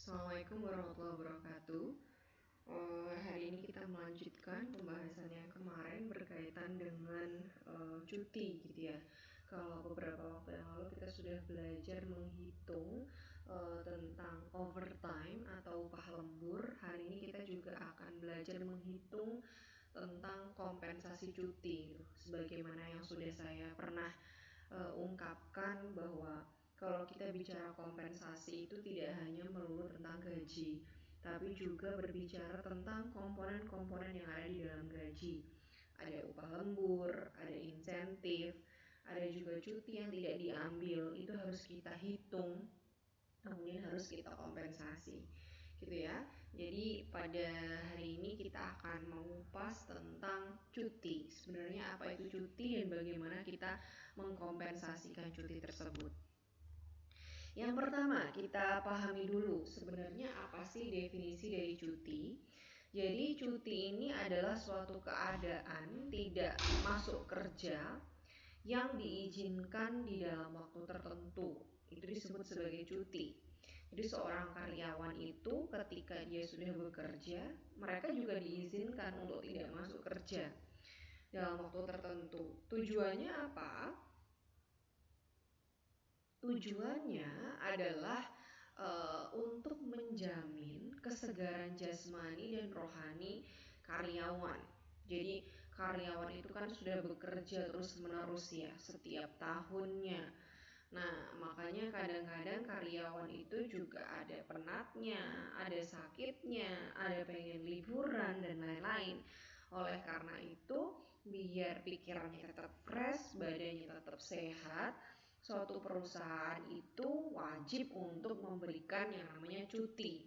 Assalamualaikum warahmatullahi wabarakatuh. Hari ini kita melanjutkan pembahasannya kemarin berkaitan dengan cuti gitu ya. Kalau beberapa waktu yang lalu kita sudah belajar menghitung tentang overtime atau upah lembur. Hari ini kita juga akan belajar menghitung tentang kompensasi cuti gitu. Sebagaimana yang sudah saya pernah ungkapkan bahwa kalau kita bicara kompensasi itu tidak hanya melulu tentang gaji, tapi juga berbicara tentang komponen-komponen yang ada di dalam gaji. Ada upah lembur, ada insentif, ada juga cuti yang tidak diambil, itu harus kita hitung, kemudian harus kita kompensasi gitu ya. Jadi pada hari ini kita akan mengupas tentang cuti. Sebenarnya apa itu cuti dan bagaimana kita mengkompensasikan cuti tersebut. Yang pertama, kita pahami dulu sebenarnya apa sih definisi dari cuti. Jadi cuti ini adalah suatu keadaan tidak masuk kerja yang diizinkan di dalam waktu tertentu. Itu disebut sebagai cuti. Jadi seorang karyawan itu ketika dia sudah bekerja, mereka juga diizinkan untuk tidak masuk kerja dalam waktu tertentu. Tujuannya apa? Tujuannya adalah untuk menjamin kesegaran jasmani dan rohani karyawan. Jadi karyawan itu kan sudah bekerja terus-menerus ya setiap tahunnya. Nah, makanya kadang-kadang karyawan itu juga ada penatnya, ada sakitnya, ada pengen liburan dan lain-lain. Oleh karena itu, biar pikirannya tetap fresh, badannya tetap sehat, suatu perusahaan itu wajib untuk memberikan yang namanya cuti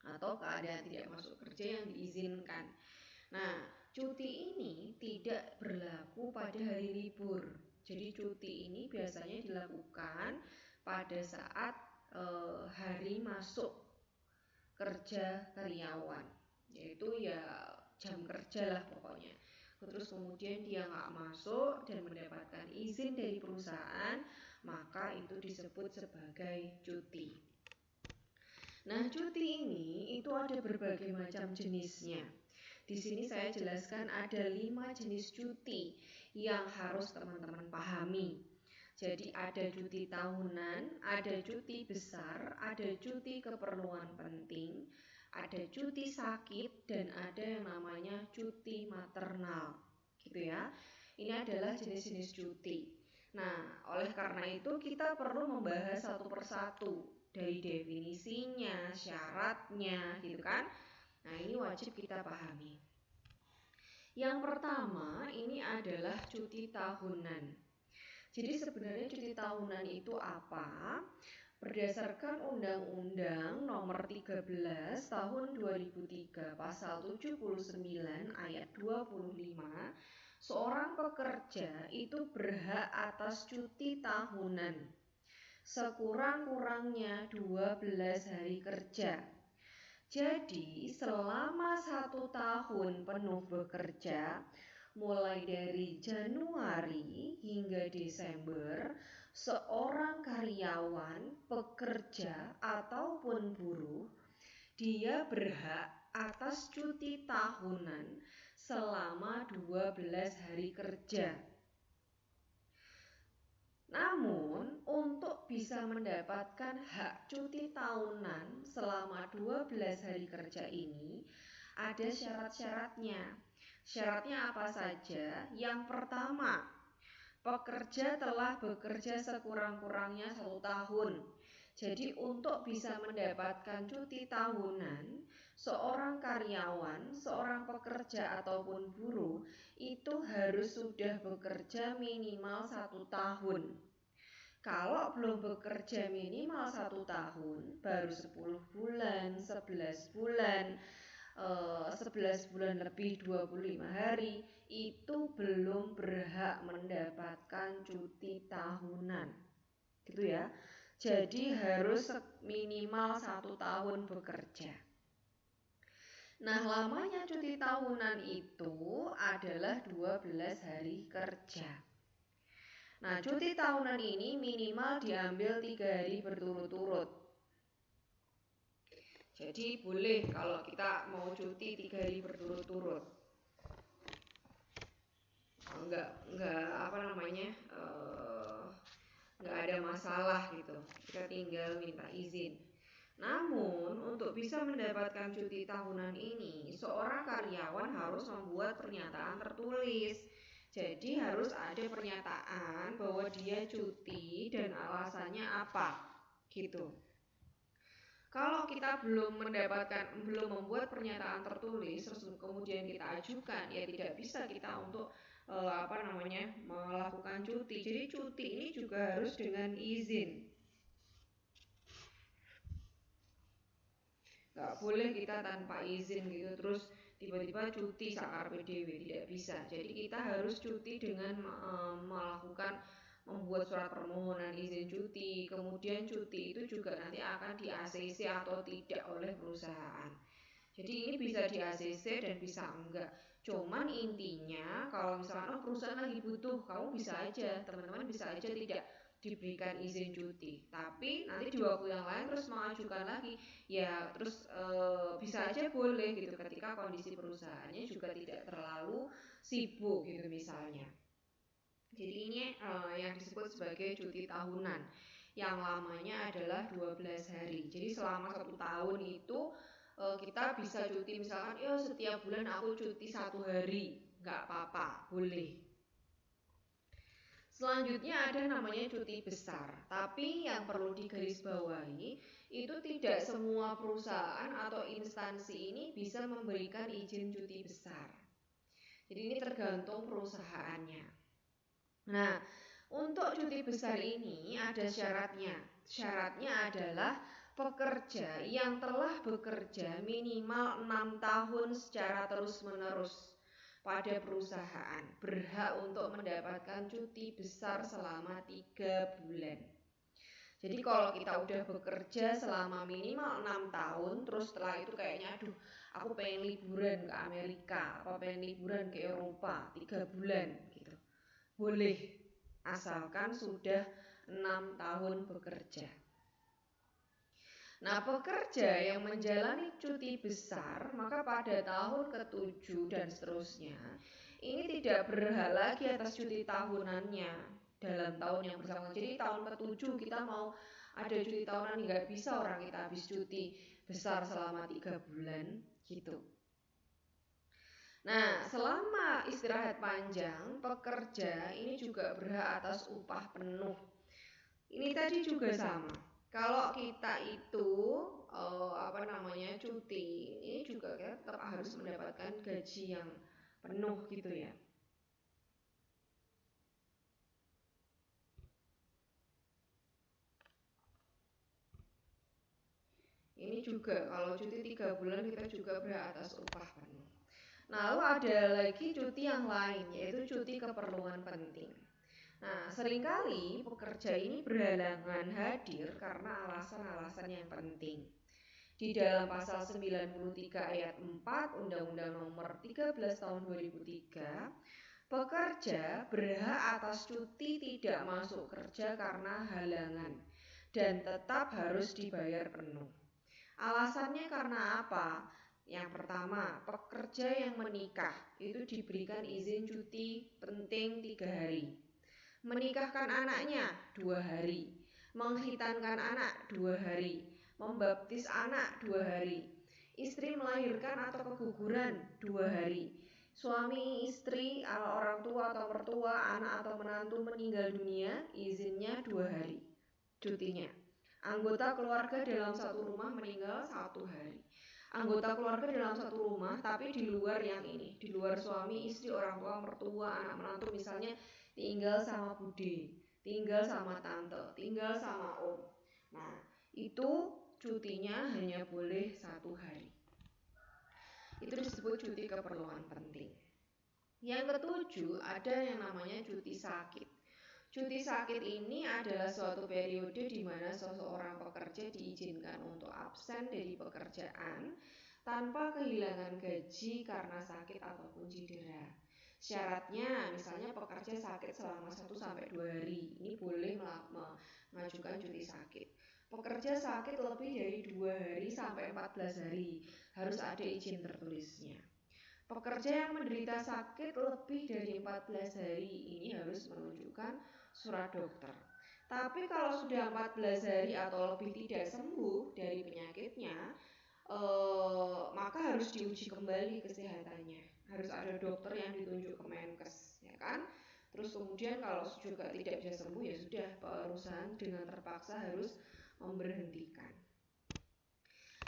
atau keadaan tidak masuk kerja yang diizinkan. Nah, cuti ini tidak berlaku pada hari libur. Jadi cuti ini biasanya dilakukan pada saat hari masuk kerja karyawan, yaitu ya jam kerja lah pokoknya. Terus kemudian dia nggak masuk dan mendapatkan izin dari perusahaan, maka itu disebut sebagai cuti. Nah, cuti ini itu ada berbagai macam jenisnya. Di sini saya jelaskan ada 5 jenis cuti yang harus teman-teman pahami. Jadi ada cuti tahunan, ada cuti besar, ada cuti keperluan penting, ada cuti sakit, dan ada yang namanya cuti maternal gitu ya. Ini adalah jenis-jenis cuti. Nah, oleh karena itu kita perlu membahas satu persatu dari definisinya, syaratnya gitu kan. Nah, ini wajib kita pahami. Yang pertama ini adalah cuti tahunan. Jadi sebenarnya cuti tahunan itu apa? Berdasarkan Undang-Undang Nomor 13 Tahun 2003 Pasal 79 Ayat 25, seorang pekerja itu berhak atas cuti tahunan sekurang-kurangnya 12 hari kerja. Jadi selama 1 tahun penuh bekerja, mulai dari Januari hingga Desember, seorang karyawan, pekerja ataupun buruh, dia berhak atas cuti tahunan selama 12 hari kerja. Namun, untuk bisa mendapatkan hak cuti tahunan selama 12 hari kerja ini, ada syarat-syaratnya. Syaratnya apa saja? Yang pertama, pekerja telah bekerja sekurang-kurangnya 1 tahun. Jadi untuk bisa mendapatkan cuti tahunan, seorang karyawan, seorang pekerja ataupun buruh itu harus sudah bekerja minimal 1 tahun. Kalau belum bekerja minimal 1 tahun, baru 10 bulan, 11 bulan, 11 bulan lebih 25 hari, itu belum berhak mendapatkan cuti tahunan. Gitu ya. Jadi harus minimal 1 tahun bekerja. Nah, lamanya cuti tahunan itu adalah 12 hari kerja. Nah, cuti tahunan ini minimal diambil 3 hari berturut-turut. Jadi boleh kalau kita mau cuti 3 hari berturut-turut, nggak apa namanya, nggak ada masalah gitu. Kita tinggal minta izin. Namun, untuk bisa mendapatkan cuti tahunan ini, seorang karyawan harus membuat pernyataan tertulis. Jadi harus ada pernyataan bahwa dia cuti dan alasannya apa, gitu. Kalau kita belum membuat pernyataan tertulis, terus kemudian kita ajukan, ya tidak bisa kita untuk melakukan cuti. Jadi cuti ini juga harus dengan izin. Nggak boleh kita tanpa izin gitu terus tiba-tiba cuti sakar PDW, tidak bisa. Jadi kita harus cuti dengan membuat surat permohonan izin cuti. Kemudian cuti itu juga nanti akan di ACC atau tidak oleh perusahaan. Jadi ini bisa di ACC dan bisa enggak. Cuman intinya kalau misalkan perusahaan lagi butuh, kamu bisa aja, teman-teman bisa aja tidak diberikan izin cuti. Tapi nanti di waktu yang lain terus mengajukan lagi, ya terus bisa aja boleh gitu ketika kondisi perusahaannya juga tidak terlalu sibuk gitu misalnya. Jadi ini yang disebut sebagai cuti tahunan yang lamanya adalah 12 hari. Jadi selama 1 tahun itu kita bisa cuti misalkan ya setiap bulan aku cuti 1 hari, nggak apa-apa, boleh. Selanjutnya ada namanya cuti besar, tapi yang perlu digarisbawahi itu tidak semua perusahaan atau instansi ini bisa memberikan izin cuti besar. Jadi ini tergantung perusahaannya. Nah, untuk cuti besar ini ada syaratnya. Syaratnya adalah pekerja yang telah bekerja minimal 6 tahun secara terus-menerus pada perusahaan berhak untuk mendapatkan cuti besar selama 3 bulan. Jadi kalau kita udah bekerja selama minimal 6 tahun, terus setelah itu kayaknya aduh aku pengen liburan ke Amerika, apa pengen liburan ke Eropa 3 bulan gitu. Boleh, asalkan sudah 6 tahun bekerja. Nah, pekerja yang menjalani cuti besar, maka pada tahun ke-7 dan seterusnya, ini tidak berhak lagi atas cuti tahunannya dalam tahun yang bersangkutan. Jadi tahun ke-7 kita mau ada cuti tahunan, nggak bisa orang kita habis cuti besar selama 3 bulan gitu. Nah, selama istirahat panjang, pekerja ini juga berhak atas upah penuh. Ini tadi juga sama. Kalau kita itu cuti, ini juga kita tetap harus mendapatkan gaji yang penuh gitu ya. Ini juga kalau cuti 3 bulan kita juga berhak atas upah penuh. Nah, lalu ada lagi cuti yang lain, yaitu cuti keperluan penting. Nah, seringkali pekerja ini berhalangan hadir karena alasan-alasan yang penting. Di dalam pasal 93 ayat 4 Undang-Undang Nomor 13 Tahun 2003, pekerja berhak atas cuti tidak masuk kerja karena halangan dan tetap harus dibayar penuh. Alasannya karena apa? Yang pertama, pekerja yang menikah itu diberikan izin cuti penting 3 hari. Menikahkan anaknya 2 hari, mengkhitankan anak 2 hari, membaptis anak 2 hari, istri melahirkan atau keguguran 2 hari, suami istri, orang tua atau mertua, anak atau menantu meninggal dunia, izinnya 2 hari cutinya. Anggota keluarga dalam satu rumah meninggal 1 hari. Anggota keluarga dalam satu rumah tapi di luar yang ini, di luar suami, istri, orang tua, mertua, anak menantu, misalnya tinggal sama bude, tinggal sama tante, tinggal sama om. Nah, itu cutinya hanya boleh 1 hari. Itu disebut cuti keperluan penting. Yang ketujuh, ada yang namanya cuti sakit. Cuti sakit ini adalah suatu periode di mana seseorang pekerja diizinkan untuk absen dari pekerjaan tanpa kehilangan gaji karena sakit ataupun cedera. Syaratnya misalnya pekerja sakit selama 1 sampai 2 hari. Ini boleh mengajukan cuti sakit. Pekerja sakit lebih dari 2 hari sampai 14 hari harus ada izin tertulisnya. Pekerja yang menderita sakit lebih dari 14 hari ini harus menunjukkan surat dokter. Tapi kalau sudah 14 hari atau lebih tidak sembuh dari penyakitnya, maka harus diuji kembali kesehatannya. Harus ada dokter yang ditunjuk ke Menkes, ya kan? Terus kemudian kalau juga tidak bisa sembuh, ya sudah, perusahaan dengan terpaksa harus memberhentikan.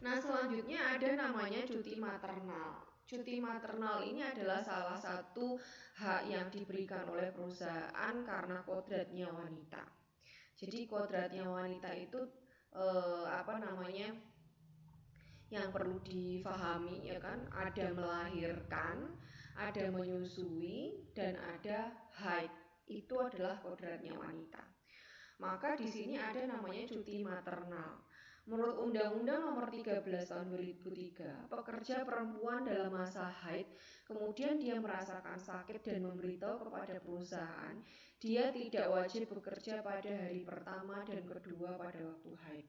Nah, selanjutnya ada namanya cuti maternal. Cuti maternal ini adalah salah satu hak yang diberikan oleh perusahaan karena kodratnya wanita. Jadi kodratnya wanita itu yang perlu difahami, ya kan, ada melahirkan, ada menyusui, dan ada haid. Itu adalah kodratnya wanita. Maka di sini ada namanya cuti maternal. Menurut Undang-Undang Nomor 13 Tahun 2003, pekerja perempuan dalam masa haid, kemudian dia merasakan sakit dan memberitahu kepada perusahaan, dia tidak wajib bekerja pada hari pertama dan kedua pada waktu haid.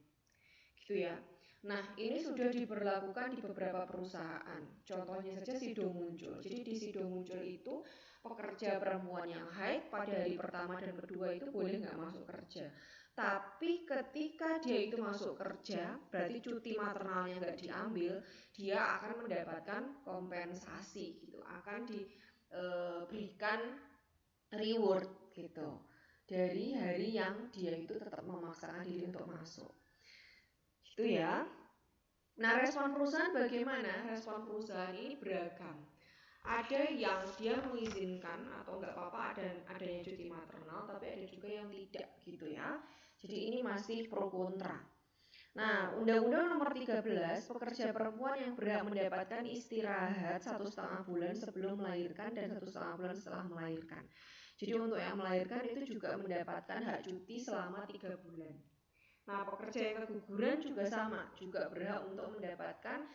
Gitu ya. Nah, ini sudah diberlakukan di beberapa perusahaan. Contohnya saja Sido Muncul. Jadi di Sido Muncul itu pekerja perempuan yang haid pada hari pertama dan kedua itu boleh nggak masuk kerja. Tapi ketika dia itu masuk kerja, berarti cuti maternalnya nggak diambil, dia akan mendapatkan kompensasi gitu, akan diberikan reward gitu dari hari yang dia itu tetap memaksakan diri untuk masuk. Gitu ya. Nah, respon perusahaan bagaimana? Respon perusahaan ini beragam. Ada yang dia mengizinkan atau nggak apa-apa adanya cuti maternal, tapi ada juga yang tidak gitu ya. Jadi ini masih pro kontra. Nah, Undang-Undang Nomor 13, pekerja perempuan yang berhak mendapatkan istirahat 1,5 bulan sebelum melahirkan dan 1,5 bulan setelah melahirkan. Jadi untuk yang melahirkan itu juga mendapatkan hak cuti selama 3 bulan. Nah, pekerja yang keguguran juga sama, juga berhak untuk mendapatkan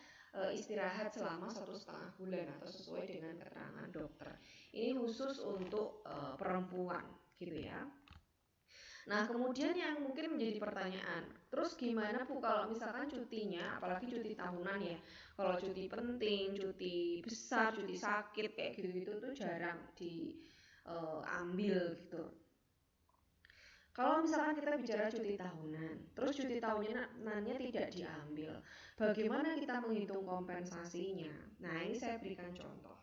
istirahat selama 1,5 bulan atau sesuai dengan keterangan dokter. Ini khusus untuk perempuan, gitu ya. Nah, kemudian yang mungkin menjadi pertanyaan, terus gimana Bu kalau misalkan cutinya, apalagi cuti tahunan ya, kalau cuti penting, cuti besar, cuti sakit kayak gitu-gitu tuh jarang diambil gitu. Kalau misalkan kita bicara cuti tahunan, terus cuti tahunannya tidak diambil, bagaimana kita menghitung kompensasinya? Nah, ini saya berikan contoh.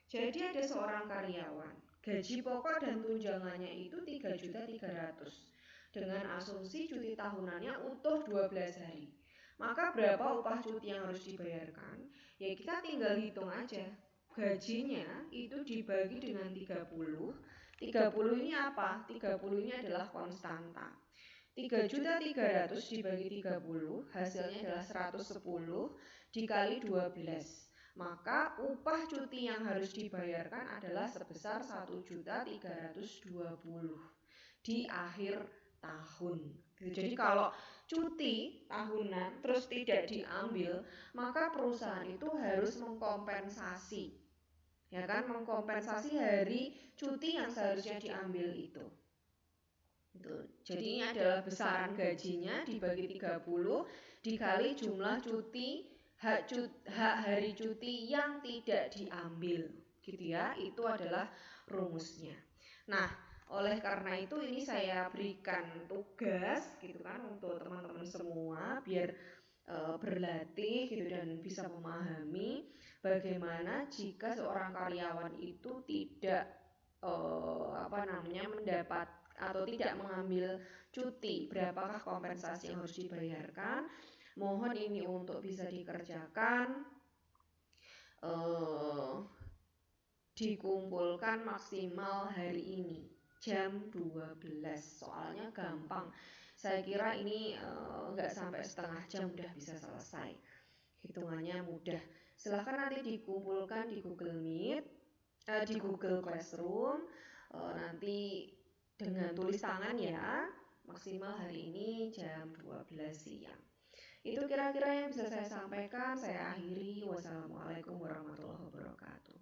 Jadi ada seorang karyawan, gaji pokok dan tunjangannya itu 3.300.000 dengan asumsi cuti tahunannya utuh 12 hari. Maka berapa upah cuti yang harus dibayarkan? Ya kita tinggal hitung aja. Gajinya itu dibagi dengan 30. 30 ini apa? 30 ini adalah konstanta. 3.300.000 dibagi 30 hasilnya adalah 110 dikali 12. Maka upah cuti yang harus dibayarkan adalah sebesar 1.320.000 di akhir tahun. Jadi kalau cuti tahunan terus tidak diambil, maka perusahaan itu harus mengkompensasi, ya kan, mengkompensasi hari cuti yang seharusnya diambil itu. Jadi ini adalah besaran gajinya dibagi 30 dikali jumlah cuti hak hari cuti yang tidak diambil, gitu ya. Itu adalah rumusnya. Nah, oleh karena itu ini saya berikan tugas gitu kan untuk teman-teman semua biar berlatih gitu dan bisa memahami bagaimana jika seorang karyawan itu tidak mendapat atau tidak mengambil cuti, berapakah kompensasi yang harus dibayarkan. Mohon ini untuk bisa dikerjakan, dikumpulkan maksimal hari ini jam 12. Soalnya gampang, saya kira ini nggak sampai setengah jam udah bisa selesai, hitungannya mudah. Silahkan nanti dikumpulkan di Google Meet, di Google Classroom, nanti dengan tulis tangan ya, maksimal hari ini jam 12 siang. Itu kira-kira yang bisa saya sampaikan. Saya akhiri. Wassalamualaikum warahmatullahi wabarakatuh.